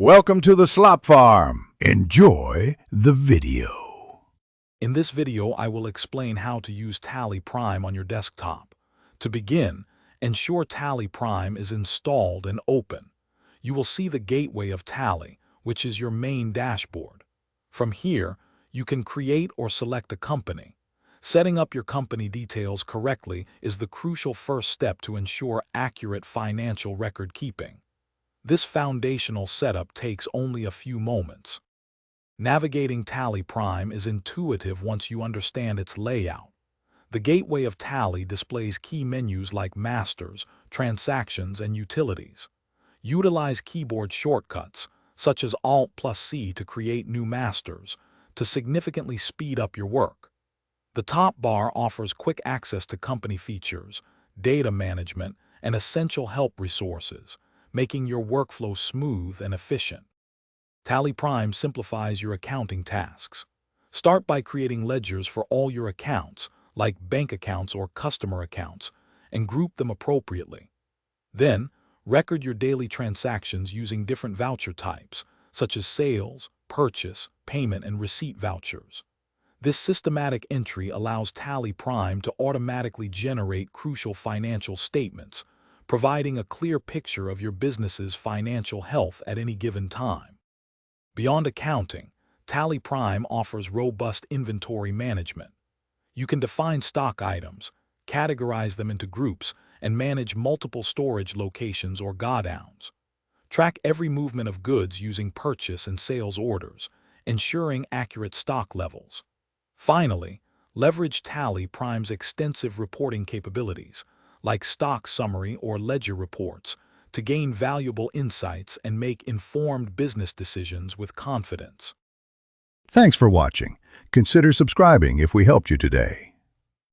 Welcome to the Slop Farm. Enjoy the video. In this video, I will explain how to use Tally Prime on your desktop. To begin, ensure Tally Prime is installed and open. You will see the gateway of Tally, which is your main dashboard. From here, you can create or select a company. Setting up your company details correctly is the crucial first step to ensure accurate financial record keeping. This foundational setup takes only a few moments. Navigating Tally Prime is intuitive once you understand its layout. The gateway of Tally displays key menus like Masters, Transactions, and Utilities. Utilize keyboard shortcuts, such as Alt+C to create new masters, to significantly speed up your work. The top bar offers quick access to company features, data management, and essential help resources, making your workflow smooth and efficient. Tally Prime simplifies your accounting tasks. Start by creating ledgers for all your accounts, like bank accounts or customer accounts, and group them appropriately. Then, record your daily transactions using different voucher types, such as sales, purchase, payment, and receipt vouchers. This systematic entry allows Tally Prime to automatically generate crucial financial statements, providing a clear picture of your business's financial health at any given time. Beyond accounting, Tally Prime offers robust inventory management. You can define stock items, categorize them into groups, and manage multiple storage locations or godowns. Track every movement of goods using purchase and sales orders, ensuring accurate stock levels. Finally, leverage Tally Prime's extensive reporting capabilities, like stock summary or ledger reports, to gain valuable insights and make informed business decisions with confidence. Thanks for watching. Consider subscribing if we helped you today.